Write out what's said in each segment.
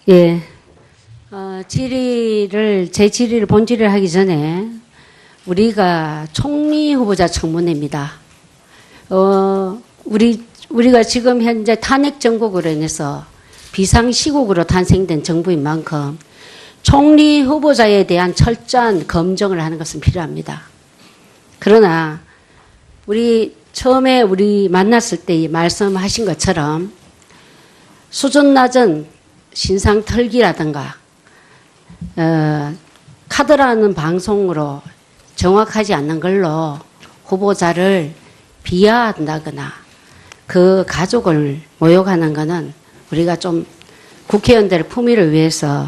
예. 제 질의를 본질의를 하기 전에 우리가 총리 후보자 청문회입니다. 우리가 지금 현재 탄핵 정국으로 인해서 비상시국으로 탄생된 정부인 만큼 총리 후보자에 대한 철저한 검증을 하는 것은 필요합니다. 그러나 처음에 우리 만났을 때 말씀하신 것처럼 수준 낮은 신상 털기라든가 카드라는 방송으로 정확하지 않는 걸로 후보자를 비하한다거나 그 가족을 모욕하는 것은 우리가 좀 국회의원들의 품위를 위해서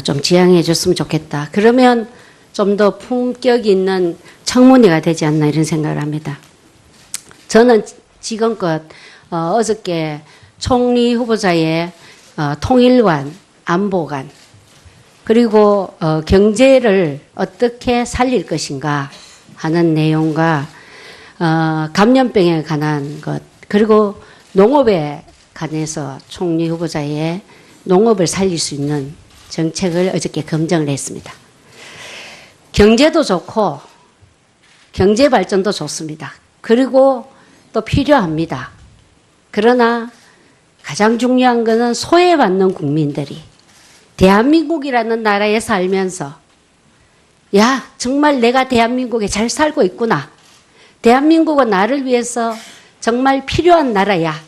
좀 지양해 줬으면 좋겠다. 그러면 좀 더 품격 있는 청문회가 되지 않나 이런 생각을 합니다. 저는 지금껏 어저께 총리 후보자의 통일관, 안보관, 그리고 경제를 어떻게 살릴 것인가 하는 내용과 감염병에 관한 것, 그리고 농업에 관해서 총리 후보자의 농업을 살릴 수 있는 정책을 어저께 검증을 했습니다. 경제도 좋고 경제 발전도 좋습니다. 그리고 또 필요합니다. 그러나 가장 중요한 것은 소외받는 국민들이 대한민국이라는 나라에 살면서 야, 정말 내가 대한민국에 잘 살고 있구나. 대한민국은 나를 위해서 정말 필요한 나라야.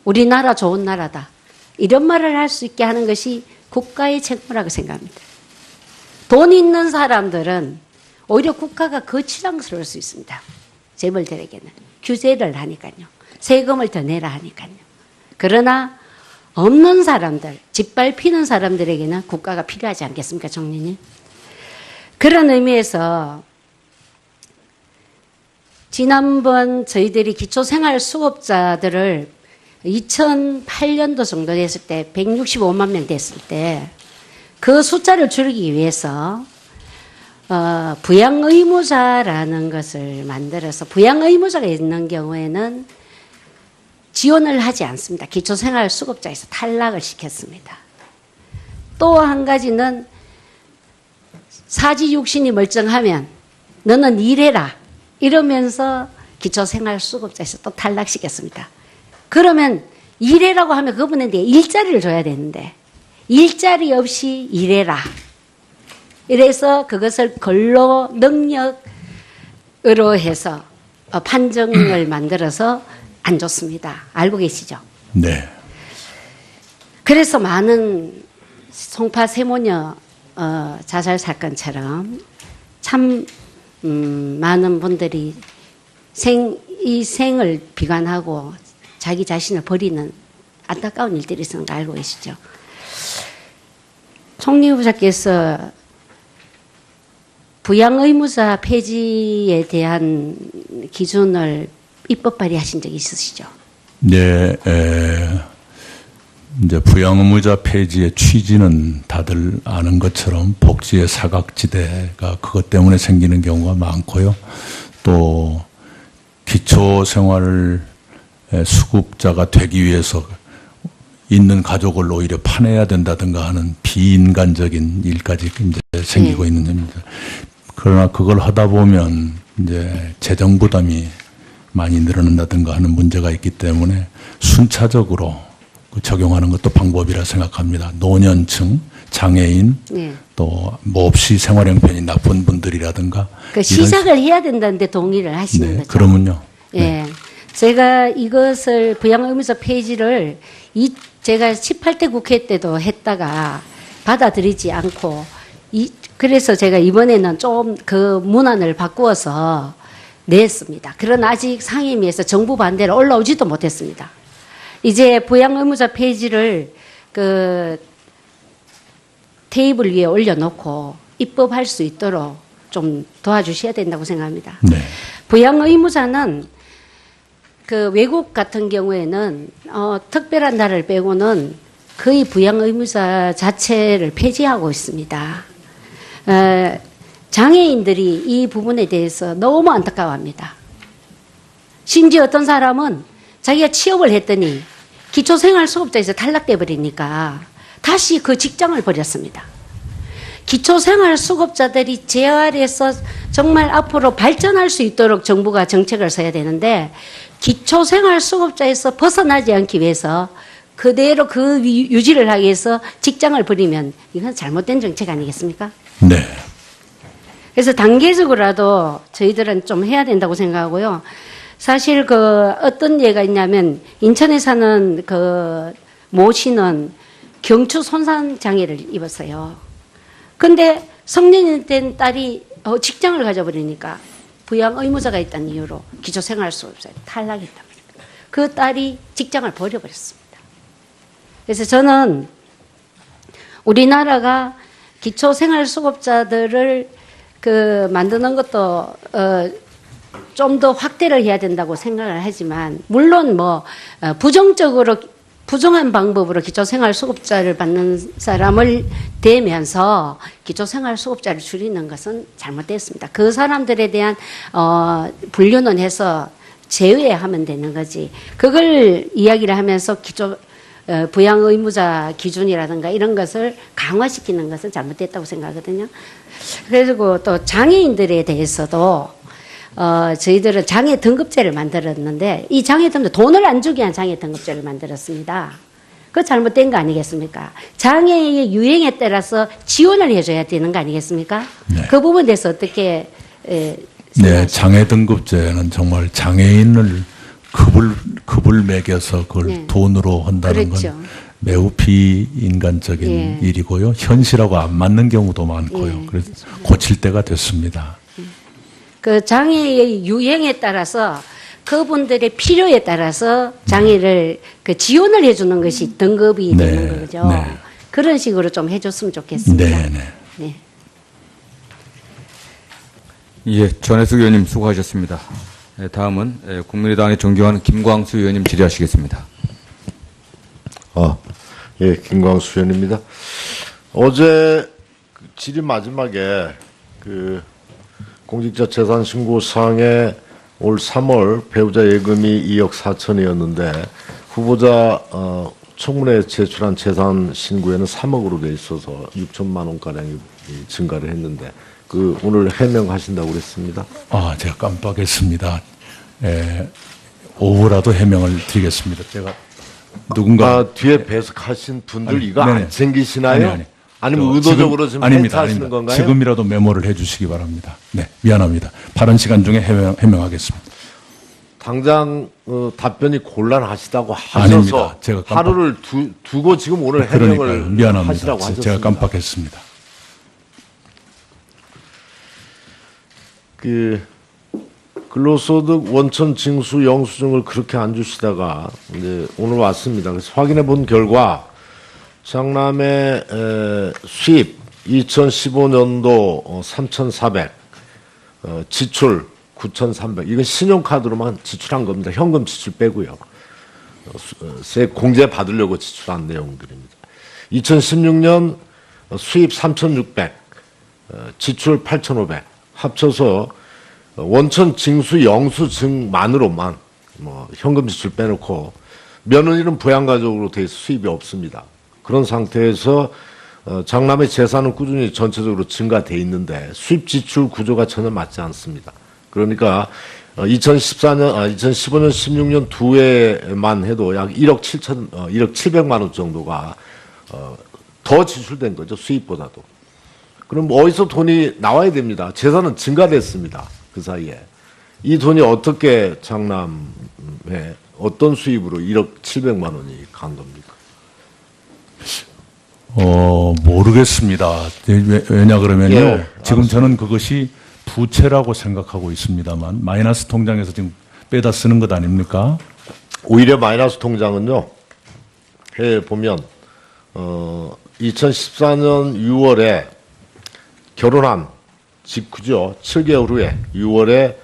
우리나라 좋은 나라다. 이런 말을 할 수 있게 하는 것이 국가의 책무라고 생각합니다. 돈 있는 사람들은 오히려 국가가 거치장스러울 수 있습니다. 재벌들에게는. 규제를 하니까요. 세금을 더 내라 하니까요. 그러나 없는 사람들, 짓밟히는 사람들에게는 국가가 필요하지 않겠습니까, 총리님? 그런 의미에서 지난번 저희들이 기초생활수급자들을 2008년도 정도 됐을 때 165만 명 됐을 때 그 숫자를 줄이기 위해서 부양의무자라는 것을 만들어서 부양의무자가 있는 경우에는 지원을 하지 않습니다. 기초생활수급자에서 탈락을 시켰습니다. 또 한 가지는 사지육신이 멀쩡하면 너는 일해라 이러면서 기초생활수급자에서 또 탈락시켰습니다. 그러면 일해라고 하면 그분한테 일자리를 줘야 되는데 일자리 없이 일해라. 이래서 그것을 근로 능력으로 해서 판정을 만들어서 안 좋습니다. 알고 계시죠? 네. 그래서 많은 송파 세모녀 자살 사건처럼 참 많은 분들이 이 생을 비관하고 자기 자신을 버리는 안타까운 일들이 있는 거 알고 계시죠? 총리 후보자께서 부양의무자 폐지에 대한 기준을 입법 발의하신 적이 있으시죠? 네, 이제 부양의무자 폐지의 취지는 다들 아는 것처럼 복지의 사각지대가 그것 때문에 생기는 경우가 많고요. 또 기초생활 수급자가 되기 위해서 있는 가족을 오히려 파내야 된다든가 하는 비인간적인 일까지 이제 생기고 있는 겁니다. 그러나 그걸 하다 보면 이제 재정 부담이 많이 늘어난다든가 하는 문제가 있기 때문에 순차적으로 적용하는 것도 방법이라 생각합니다. 노년층, 장애인, 또 몹시 생활 형편이 나쁜 분들이라든가. 그 시작을 해야 된다는데 동의를 하시는 거죠? 그러면요. 예. 네. 제가 이것을 부양의무자 폐지를 제가 18대 국회 때도 했다가 받아들이지 않고 그래서 제가 이번에는 좀 그 문안을 바꾸어서 냈습니다. 그러나 아직 상임위에서 정부 반대로 올라오지도 못했습니다. 이제 부양의무자 폐지를 그 테이블 위에 올려놓고 입법할 수 있도록 좀 도와주셔야 된다고 생각합니다. 네. 부양의무자는 그 외국 같은 경우에는 특별한 날을 빼고는 거의 부양의무자 자체를 폐지하고 있습니다. 장애인들이 이 부분에 대해서 너무 안타까워합니다. 심지어 어떤 사람은 자기가 취업을 했더니 기초생활수급자에서 탈락돼 버리니까 다시 그 직장을 버렸습니다. 기초생활수급자들이 재활에서 정말 앞으로 발전할 수 있도록 정부가 정책을 써야 되는데 기초생활수급자에서 벗어나지 않기 위해서 그대로 그 유지를 하기 위해서 직장을 버리면 이건 잘못된 정책 아니겠습니까? 네. 그래서 단계적으로라도 저희들은 좀 해야 된다고 생각하고요. 사실 그 어떤 예가 있냐면 인천에 사는 그 모 씨는 경추 손상 장애를 입었어요. 근데 성년이 된 딸이 직장을 가져버리니까 부양 의무자가 있다는 이유로 기초생활수급자에 탈락했단 말이에요. 그 딸이 직장을 버려버렸습니다. 그래서 저는 우리나라가 기초생활수급자들을 그 만드는 것도 좀 더 확대를 해야 된다고 생각을 하지만 물론 뭐 부정적으로 부정한 방법으로 기초생활수급자를 받는 사람을 대면서 기초생활수급자를 줄이는 것은 잘못됐습니다. 그 사람들에 대한 분류는 해서 제외하면 되는 거지. 그걸 이야기를 하면서 부양 의무자 기준이라든가 이런 것을 강화시키는 것은 잘못됐다고 생각하거든요. 그리고 또 장애인들에 대해서도 저희들은 장애 등급제를 만들었는데 이 장애 등급 돈을 안 주게 한 장애 등급제를 만들었습니다. 그거 잘못된 거 아니겠습니까? 장애의 유행에 따라서 지원을 해줘야 되는 거 아니겠습니까? 네. 그 부분에 대해서 어떻게 네, 장애 등급제는 정말 장애인을 급을 매겨서 그걸 네. 돈으로 한다는 그렇죠. 건 매우 비인간적인 예. 일이고요. 현실하고 안 맞는 경우도 많고요. 예. 그래서 고칠 때가 됐습니다. 그 장애의 유행에 따라서 그분들의 필요에 따라서 장애를 그 지원을 해주는 것이 등급이 네, 되는 거죠. 네. 그런 식으로 좀 해줬으면 좋겠습니다. 네, 네. 네. 예, 전혜숙 의원님 수고하셨습니다. 다음은 국민의당의 존경하는 김광수 의원님 질의하시겠습니다. 예, 김광수 의원입니다. 어제 질의 마지막에 그 공직자 재산 신고상에 올 3월 배우자 예금이 2억 4천이었는데 후보자 청문회에 제출한 재산 신고에는 3억으로 돼 있어서 6천만 원가량이 증가를 했는데 그 오늘 해명하신다고 그랬습니다. 제가 깜빡했습니다. 오후라도 해명을 드리겠습니다. 제가 누군가 뒤에 배석하신 분들 아니, 이거 네네. 안 챙기시나요? 아니면 저 의도적으로 지금 아닙니다, 행차하시는 아닙니다. 건가요? 지금이라도 메모를 해주시기 바랍니다. 네, 미안합니다. 바른 시간 중에 해명하겠습니다. 당장 답변이 곤란하시다고 하셔서 아닙니다. 제가 하루를 두고 지금 오늘 해명을 그러니까요. 미안합니다. 하시라고 하셨습니다. 제가 깜빡했습니다. 그 근로소득 원천 징수 영수증을 그렇게 안 주시다가 이제 오늘 왔습니다. 그래서 확인해 본 결과 장남의 수입 2015년도 3,400, 지출 9,300. 이건 신용카드로만 지출한 겁니다. 현금 지출 빼고요. 세 공제 받으려고 지출한 내용들입니다. 2016년 수입 3,600, 지출 8,500. 합쳐서 원천 징수 영수증만으로만 뭐 현금 지출 빼놓고 며느리는 부양가족으로 돼 있어 수입이 없습니다. 그런 상태에서 장남의 재산은 꾸준히 전체적으로 증가돼 있는데 수입 지출 구조가 전혀 맞지 않습니다. 그러니까 2015년, 16년 두 해만 해도 약 1억 700만 원 정도가 더 지출된 거죠. 수입보다도. 그럼 어디서 돈이 나와야 됩니다. 재산은 증가됐습니다. 그 사이에. 이 돈이 어떻게 장남에 어떤 수입으로 1억 700만 원이 간 겁니까? 모르겠습니다. 왜냐 그러면요. 예, 지금 저는 그것이 부채라고 생각하고 있습니다만 마이너스 통장에서 지금 빼다 쓰는 것 아닙니까? 오히려 마이너스 통장은요. 해 보면 2014년 6월에 결혼한 직후죠. 7개월 후에 6월에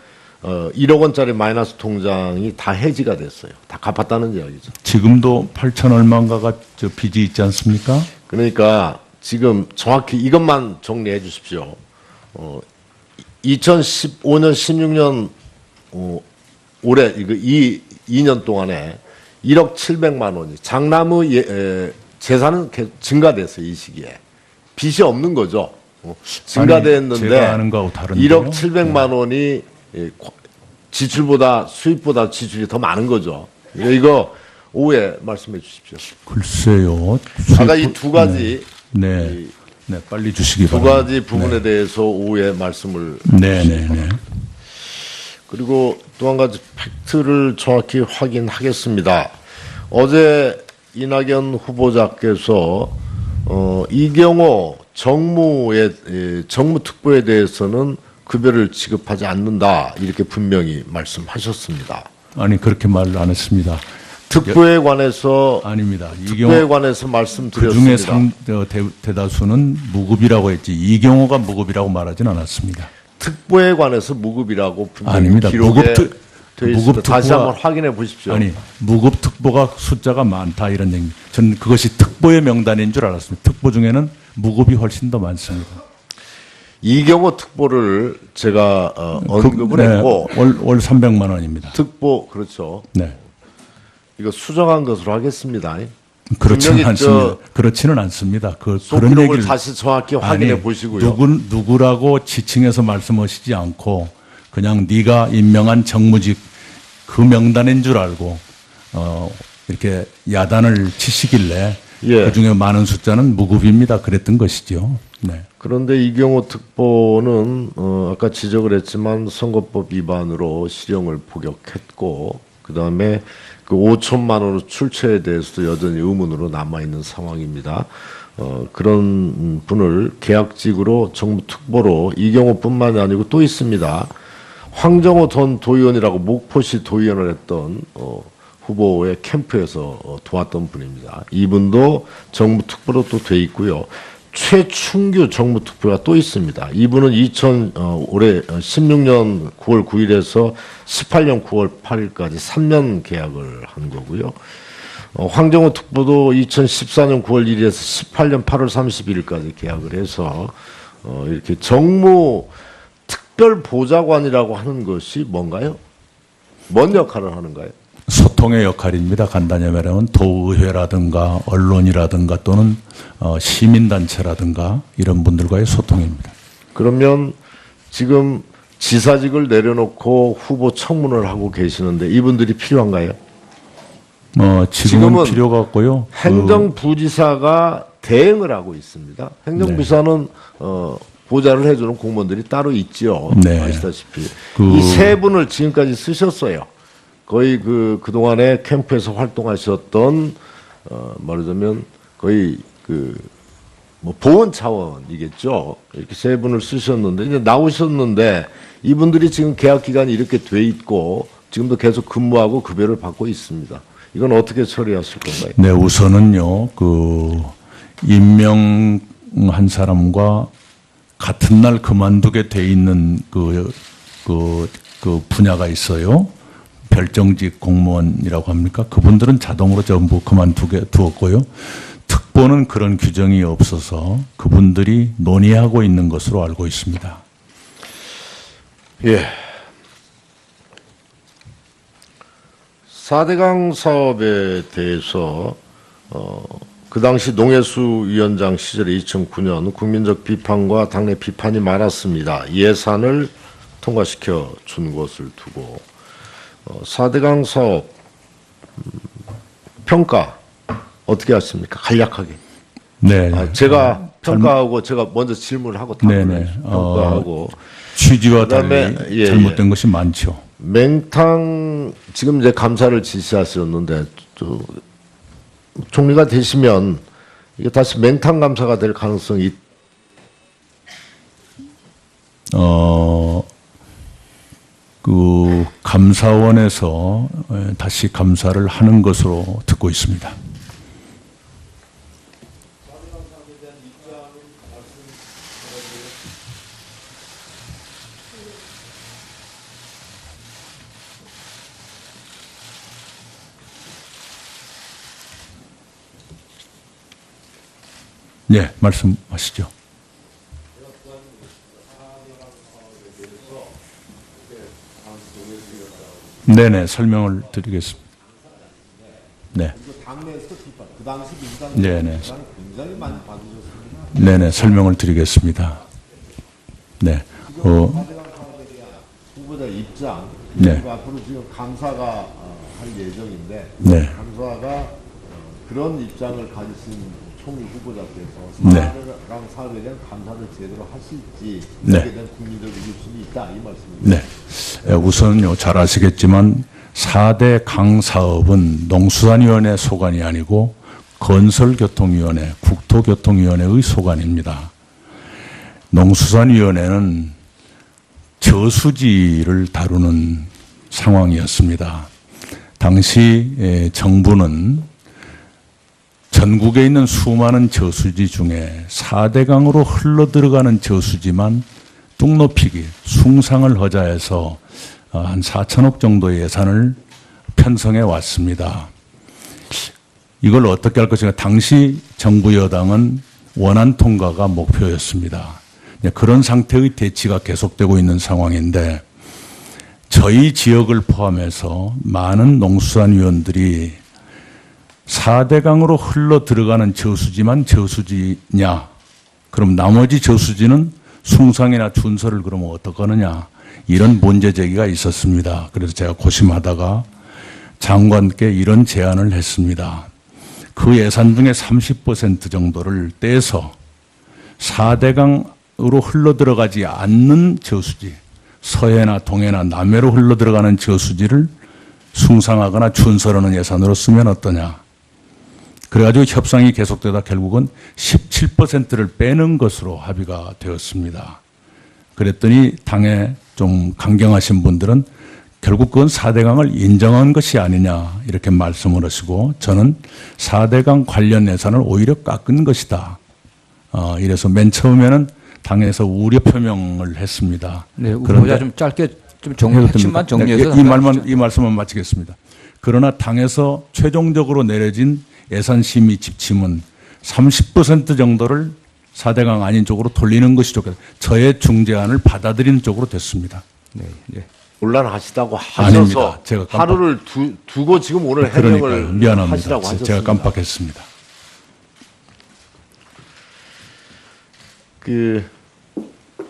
1억 원짜리 마이너스 통장이 다 해지가 됐어요. 다 갚았다는 이야기죠. 지금도 8천 얼마인가가 저 빚이 있지 않습니까? 그러니까 지금 정확히 이것만 정리해 주십시오. 2015년, 16년 올해 이거 2년 동안에 1억 700만 원이 장남의 재산은 증가됐어요, 이 시기에. 빚이 없는 거죠. 증가됐는데 제가 아는 거하고 다른데요. 1억 700만 원이 지출보다 수입보다 지출이 더 많은 거죠. 이거 오후에 말씀해 주십시오. 글쎄요. 아까 이 두 가지 네. 네, 빨리 주시기 두 바랍니다. 가지 부분에 대해서 오후에 말씀을 네, 네, 네. 그리고 또 한 가지 팩트를 정확히 확인하겠습니다. 어제 이낙연 후보자께서 이경호 정무특보에 대해서는 급여를 지급하지 않는다 이렇게 분명히 말씀하셨습니다. 아니 그렇게 말 안 했습니다. 특보에 관해서 아닙니다. 특보에 관해서 그 말씀드렸습니다. 중에 대다수는 무급이라고 했지 이경호가 무급이라고 말하진 않았습니다. 특보에 관해서 무급이라고 분명히 아닙니다. 기록에 되어 있습니다. 다시 무급특보가- 한번 확인해 보십시오. 아니 무급특보가 숫자가 많다 이런 얘기. 저는 그것이 특보의 명단인 줄 알았습니다. 특보 중에는 무급이 훨씬 더 많습니다. 이경호 특보를 제가 언급을 네, 했고 월 300만 원입니다. 특보 그렇죠. 네. 이거 수정한 것으로 하겠습니다. 그렇지는 분명히 않습니다. 그렇지는 않습니다. 그런 소기록을 얘기를 다시 정확히 확인해 보시고요. 누구라고 지칭해서 말씀하시지 않고 그냥 네가 임명한 정무직 그 명단인 줄 알고 이렇게 야단을 치시길래 예. 그 중에 많은 숫자는 무급입니다. 그랬던 것이죠. 네. 그런데 이경호 특보는 아까 지적을 했지만 선거법 위반으로 실형을 복역했고 그다음에 그 5천만 원의 출처에 대해서도 여전히 의문으로 남아 있는 상황입니다. 그런 분을 계약직으로 정무특보로 이경호뿐만이 아니고 또 있습니다. 황정호 전 도의원이라고 목포시 도의원을 했던 후보의 캠프에서 도왔던 분입니다. 이분도 정무특보로 또 돼 있고요. 최충규 정무특보가 또 있습니다. 이분은 올해 16년 9월 9일에서 18년 9월 8일까지 3년 계약을 한 거고요. 황정호 특보도 2014년 9월 1일에서 18년 8월 31일까지 계약을 해서 이렇게 정무 특별보좌관이라고 하는 것이 뭔가요? 뭔 역할을 하는가요? 소통의 역할입니다. 간단히 말하면 도의회라든가 언론이라든가 또는 시민단체라든가 이런 분들과의 소통입니다. 그러면 지금 지사직을 내려놓고 후보 청문을 하고 계시는데 이분들이 필요한가요? 지금은 필요가 없고요. 행정부지사가 대행을 하고 있습니다. 행정부지사는 보좌를 해주는 공무원들이 따로 있죠. 네. 아시다시피 이 세 분을 지금까지 쓰셨어요. 거의 그동안에 캠프에서 활동하셨던 말하자면 거의 뭐 보원 차원이겠죠. 이렇게 세 분을 쓰셨는데 이제 나오셨는데 이분들이 지금 계약 기간이 이렇게 돼 있고 지금도 계속 근무하고 급여를 받고 있습니다. 이건 어떻게 처리하실 건가요? 네, 우선은요, 임명한 사람과 같은 날 그만두게 돼 있는 그 분야가 있어요. 별정직 공무원이라고 합니까? 그분들은 자동으로 전부 두었고요. 특보는 그런 규정이 없어서 그분들이 논의하고 있는 것으로 알고 있습니다. 예. 4대강 사업에 대해서 그 당시 농해수 위원장 시절에 2009년 국민적 비판과 당내 비판이 많았습니다. 예산을 통과시켜 준 것을 두고 4대강 사업 평가 어떻게 하십니까? 간략하게. 네. 제가 평가하고 제가 먼저 질문을 하고 답을 네네. 평가하고 취지와 그다음에 달리 잘못된 것이 많죠. 맹탕 지금 이제 감사를 지시하셨는데 또 총리가 되시면 이게 다시 맹탕 감사가 될 가능성이 감사원에서 다시 감사를 하는 것으로 듣고 있습니다. 네, 말씀하시죠. 네네, 설명을 드리겠습니다. 네. 그 당시 민주당 네네. 굉장히 많이 받으셨습니다. 네네, 설명을 드리겠습니다. 네. 후보자 입장, 네. 그리고 앞으로 지금 감사가 할 예정인데 네. 감사가 그런 입장을 가지신 총리 후보자께서 네. 사대강 사업에 대한 감사를 제대로 하실지 네. 여기에 대한 국민적 의구심이 있다 이 말씀입니다. 네. 우선요, 잘 아시겠지만 4대 강 사업은 농수산위원회 소관이 아니고 건설교통위원회, 국토교통위원회의 소관입니다. 농수산위원회는 저수지를 다루는 상황이었습니다. 당시 정부는 전국에 있는 수많은 저수지 중에 4대강으로 흘러들어가는 저수지만 뚝 높이기, 숭상을 허자해서 한 4천억 정도의 예산을 편성해 왔습니다. 이걸 어떻게 할 것인가? 당시 정부 여당은 원안 통과가 목표였습니다. 그런 상태의 대치가 계속되고 있는 상황인데 저희 지역을 포함해서 많은 농수산위원들이 4대강으로 흘러 들어가는 저수지만 저수지냐? 그럼 나머지 저수지는 숭상이나 준설을 그러면 어떡하느냐? 이런 문제 제기가 있었습니다. 그래서 제가 고심하다가 장관께 이런 제안을 했습니다. 그 예산 중에 30% 정도를 떼서 4대강으로 흘러 들어가지 않는 저수지, 서해나 동해나 남해로 흘러 들어가는 저수지를 숭상하거나 준설하는 예산으로 쓰면 어떠냐? 그래가지고 협상이 계속되다 결국은 17%를 빼는 것으로 합의가 되었습니다. 그랬더니 당에 좀 강경하신 분들은 결국 그건 4대강을 인정한 것이 아니냐 이렇게 말씀을 하시고 저는 4대강 관련 예산을 오히려 깎은 것이다. 이래서 맨 처음에는 당에서 우려 표명을 했습니다. 네, 후보자 좀 짧게 좀 핵심만 정리해서 이 말씀만 마치겠습니다. 그러나 당에서 최종적으로 내려진 예산심의 지침은 30% 정도를 4대강 아닌 쪽으로 돌리는 것이 좋겠다. 저의 중재안을 받아들이는 쪽으로 됐습니다. 네, 네. 곤란하시다고 아닙니다. 하셔서 제가 하루를 두고 지금 오늘 해명을 그러니까요. 미안합니다. 하시라고 하셨습니다. 제가 깜빡했습니다.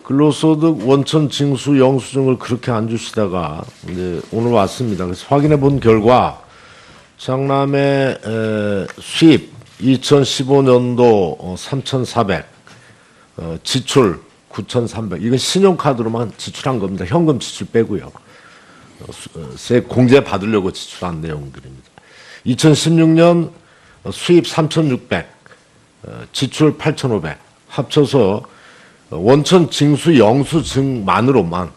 근로소득 원천 징수 영수증을 그렇게 안 주시다가 이제 오늘 왔습니다. 그래서 확인해 본 결과 장남의 수입 2015년도 3,400, 지출 9,300. 이건 신용카드로만 지출한 겁니다. 현금 지출 빼고요. 세 공제 받으려고 지출한 내용들입니다. 2016년 수입 3,600, 지출 8,500. 합쳐서 원천 징수 영수증만으로만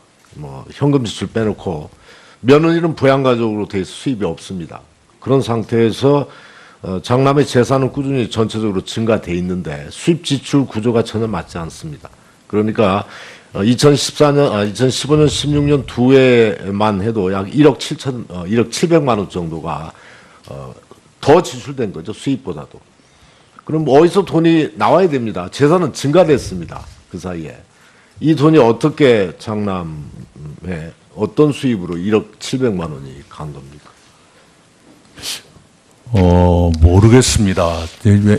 현금 지출 빼놓고 며느리는 부양가족으로 돼 있어 수입이 없습니다. 그런 상태에서 장남의 재산은 꾸준히 전체적으로 증가돼 있는데 수입 지출 구조가 전혀 맞지 않습니다. 그러니까 2015년, 16년 두 해만 해도 약 1억 700만 원 정도가 더 지출된 거죠. 수입보다도. 그럼 어디서 돈이 나와야 됩니다. 재산은 증가됐습니다. 그 사이에. 이 돈이 어떻게 장남에 어떤 수입으로 1억 700만 원이 간 겁니까? 모르겠습니다.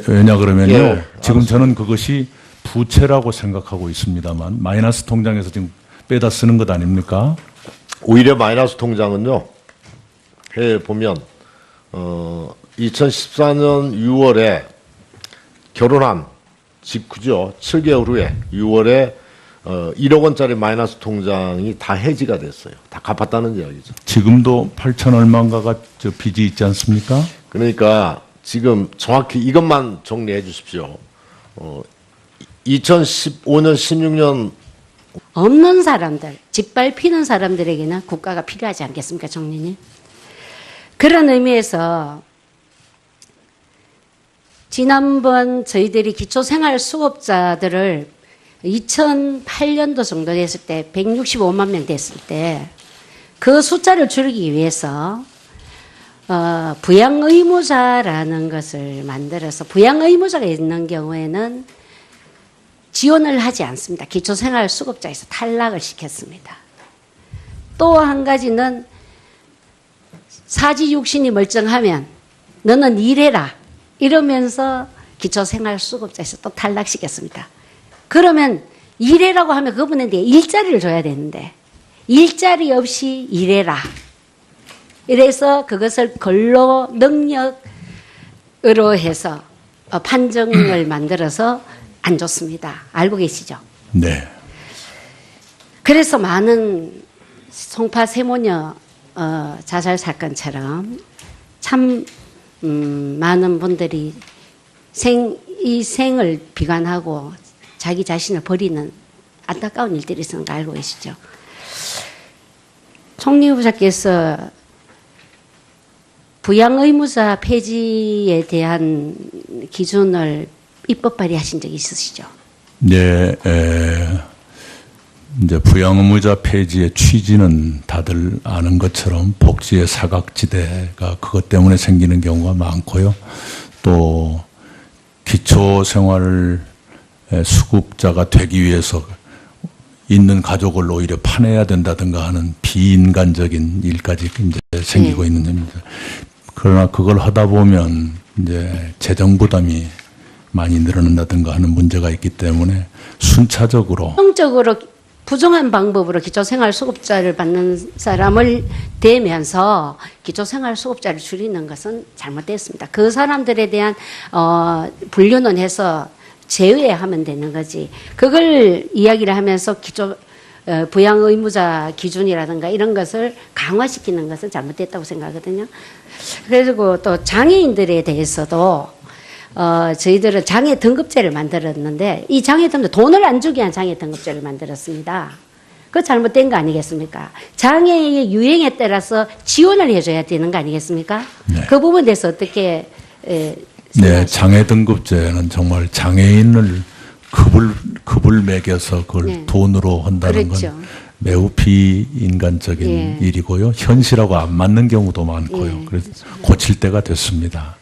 왜냐 그러면요. 예, 지금 저는 그것이 부채라고 생각하고 있습니다만 마이너스 통장에서 지금 빼다 쓰는 것 아닙니까? 오히려 마이너스 통장은요. 해 보면 2014년 6월에 결혼한 직후죠. 7개월 후에 6월에 1억 원짜리 마이너스 통장이 다 해지가 됐어요. 다 갚았다는 이야기죠. 지금도 8천 얼마인가가 저 빚이 있지 않습니까? 그러니까 지금 정확히 이것만 정리해 주십시오. 2015년, 16년 없는 사람들, 짓밟히는 사람들에게는 국가가 필요하지 않겠습니까, 총리님? 그런 의미에서 지난번 저희들이 기초생활수급자들을 2008년도 정도 됐을 때 165만 명 됐을 때 그 숫자를 줄이기 위해서 부양의무자라는 것을 만들어서 부양의무자가 있는 경우에는 지원을 하지 않습니다. 기초생활수급자에서 탈락을 시켰습니다. 또 한 가지는 사지육신이 멀쩡하면 너는 일해라. 이러면서 기초생활수급자에서 또 탈락시켰습니다. 그러면 일해라고 하면 그분한테 일자리를 줘야 되는데 일자리 없이 일해라. 이래서 그것을 근로 능력으로 해서 판정을 만들어서 안 줬습니다. 알고 계시죠? 네. 그래서 많은 송파 세모녀 자살 사건처럼 참 많은 분들이 이 생을 비관하고 자기 자신을 버리는 안타까운 일들이 있었는 거 알고 계시죠? 총리 후보자께서 부양의무자 폐지에 대한 기준을 입법 발의하신 적이 있으시죠? 네, 이제 부양의무자 폐지의 취지는 다들 아는 것처럼 복지의 사각지대가 그것 때문에 생기는 경우가 많고요. 또 기초생활 수급자가 되기 위해서 있는 가족을 오히려 파내야 된다든가 하는 비인간적인 일까지 이제 생기고 있는 겁니다. 그러나 그걸 하다 보면 이제 재정 부담이 많이 늘어난다든가 하는 문제가 있기 때문에 순차적으로 부정한 방법으로 기초생활수급자를 받는 사람을 대면서 기초생활수급자를 줄이는 것은 잘못됐습니다. 그 사람들에 대한 분류는 해서 제외하면 되는 거지. 그걸 이야기를 하면서 부양의무자 기준이라든가 이런 것을 강화시키는 것은 잘못됐다고 생각하거든요. 그리고 또 장애인들에 대해서도 저희들은 장애 등급제를 만들었는데 이 장애 등급 돈을 안 주기 위한 장애 등급제를 만들었습니다. 그거 잘못된 거 아니겠습니까? 장애의 유행에 따라서 지원을 해줘야 되는 거 아니겠습니까? 네. 그 부분에 대해서 어떻게 네, 장애 등급제는 정말 장애인을 급을 매겨서 그걸 네. 돈으로 한다는 그렇죠. 건 매우 비인간적인 예. 일이고요. 현실하고 안 맞는 경우도 많고요. 예. 그래서 고칠 때가 됐습니다.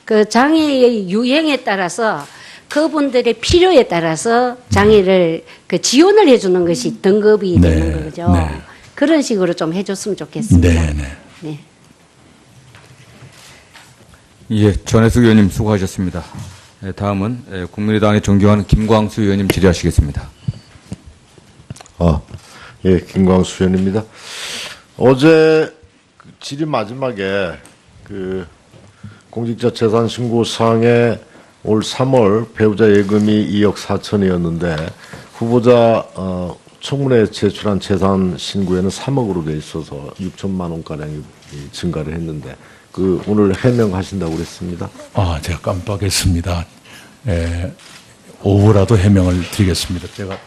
그 장애의 유행에 따라서 그분들의 필요에 따라서 장애를 그 지원을 해주는 것이 등급이 네, 되는 거죠. 네. 그런 식으로 좀 해줬으면 좋겠습니다. 네, 네. 네. 예, 전혜숙 의원님 수고하셨습니다. 다음은 국민의당의 존경하는 김광수 의원님 질의하시겠습니다. 예, 김광수 의원입니다. 어제 질의 마지막에 공직자 재산 신고상에 올 3월 배우자 예금이 2억 4천이었는데 후보자 청문회에 제출한 재산 신고에는 3억으로 돼 있어서 6천만 원가량이 증가를 했는데 오늘 해명하신다고 그랬습니다. 제가 깜빡했습니다. 오후라도 해명을 드리겠습니다. 제가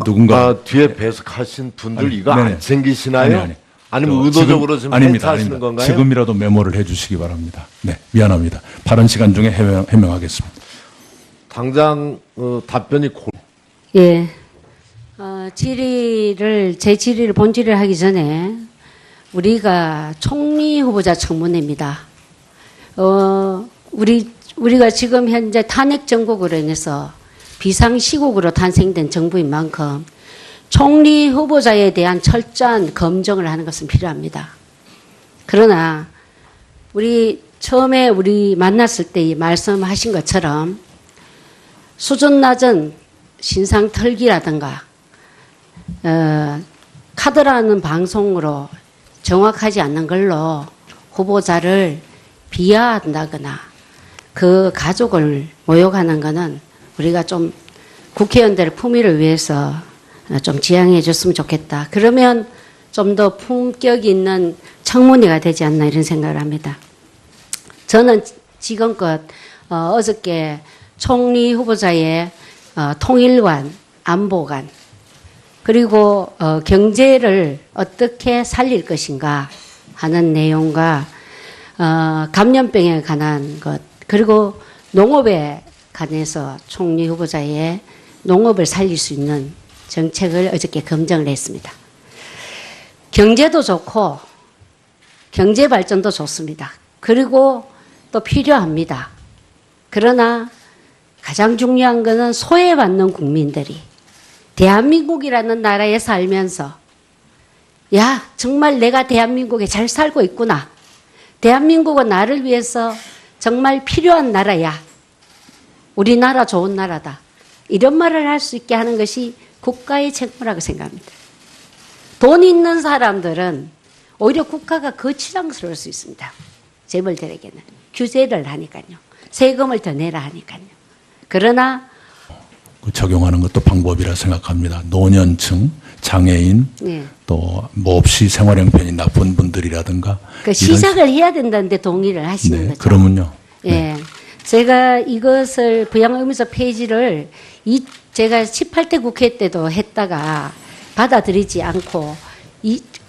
누군가 뒤에 배석하신 분들 아니, 이거 네네. 안 챙기시나요? 아니면 저 의도적으로 지금 아닙니다, 행사하시는 아닙니다. 건가요? 지금이라도 메모를 해주시기 바랍니다. 네, 미안합니다. 바른 시간 중에 해명하겠습니다. 당장 답변이 예. 제 질의를 본질을 하기 전에 우리가 총리 후보자 청문회입니다. 우리가 지금 현재 탄핵 정국으로 인해서 비상시국으로 탄생된 정부인 만큼 총리 후보자에 대한 철저한 검증을 하는 것은 필요합니다. 그러나 처음에 우리 만났을 때 말씀하신 것처럼 수준 낮은 신상 털기라든가 카드라는 방송으로 정확하지 않는 걸로 후보자를 비하한다거나 그 가족을 모욕하는 것은 우리가 좀 국회의원들의 품위를 위해서 좀 지양해 줬으면 좋겠다. 그러면 좀 더 품격 있는 청문회가 되지 않나 이런 생각을 합니다. 저는 지금껏 어저께 총리 후보자의 통일관, 안보관, 그리고 경제를 어떻게 살릴 것인가 하는 내용과 감염병에 관한 것, 그리고 농업에 관해서 총리 후보자의 농업을 살릴 수 있는 정책을 어저께 검증을 했습니다. 경제도 좋고 경제 발전도 좋습니다. 그리고 또 필요합니다. 그러나 가장 중요한 것은 소외받는 국민들이 대한민국이라는 나라에 살면서 정말 내가 대한민국에 잘 살고 있구나. 대한민국은 나를 위해서 정말 필요한 나라야. 우리나라 좋은 나라다. 이런 말을 할 수 있게 하는 것이 국가의 책무라고 생각합니다. 돈 있는 사람들은 오히려 국가가 거치장스러울 수 있습니다. 재벌들에게는. 규제를 하니까요. 세금을 더 내라 하니까요. 그러나 그 적용하는 것도 방법이라 생각합니다. 노년층, 장애인, 네. 또 몹시 생활 형편이 나쁜 분들이라든가 그 이런 시작을 해야 된다는데 동의를 하시는 네, 거죠. 그러면요. 예. 제가 이것을 부양의무자 폐지를 제가 18대 국회 때도 했다가 받아들이지 않고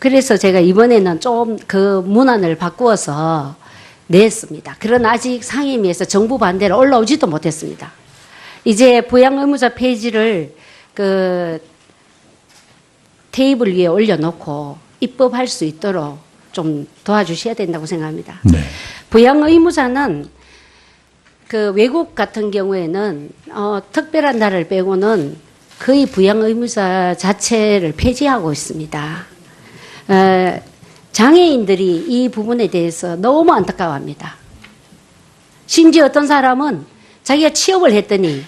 그래서 제가 이번에는 좀 그 문안을 바꾸어서 냈습니다. 그러나 아직 상임위에서 정부 반대로 올라오지도 못했습니다. 이제 부양의무자 폐지를 그 테이블 위에 올려놓고 입법할 수 있도록 좀 도와주셔야 된다고 생각합니다. 네. 부양의무자는 그 외국 같은 경우에는 특별한 날을 빼고는 거의 부양의무자 자체를 폐지하고 있습니다. 장애인들이 이 부분에 대해서 너무 안타까워합니다. 심지어 어떤 사람은 자기가 취업을 했더니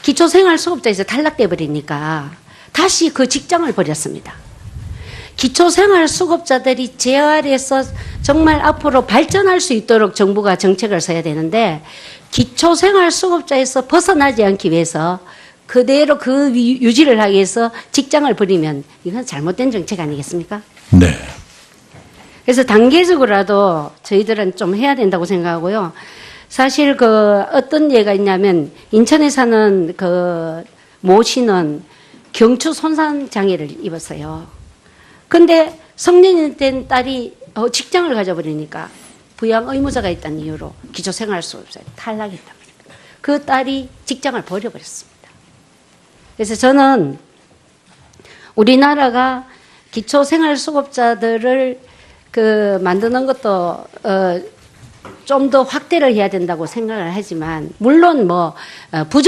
기초생활수급자에서 탈락돼 버리니까 다시 그 직장을 버렸습니다. 기초생활수급자들이 재활에서 정말 앞으로 발전할 수 있도록 정부가 정책을 써야 되는데 기초생활수급자에서 벗어나지 않기 위해서 그대로 그 유지를 하기 위해서 직장을 버리면 이건 잘못된 정책 아니겠습니까? 네. 그래서 단계적으로라도 저희들은 좀 해야 된다고 생각하고요. 사실 그 어떤 예가 있냐면 인천에 사는 그 모 씨는 경추 손상 장애를 입었어요. 근데 성년이 된 딸이 직장을 가져버리니까 부양 의무자가 있다는 이유로 기초생활수급자에 탈락했단 말입니다. 그 딸이 직장을 버려버렸습니다. 그래서 저는 우리나라가 기초생활수급자들을 그 만드는 것도 좀 더 확대를 해야 된다고 생각을 하지만 물론 뭐 부정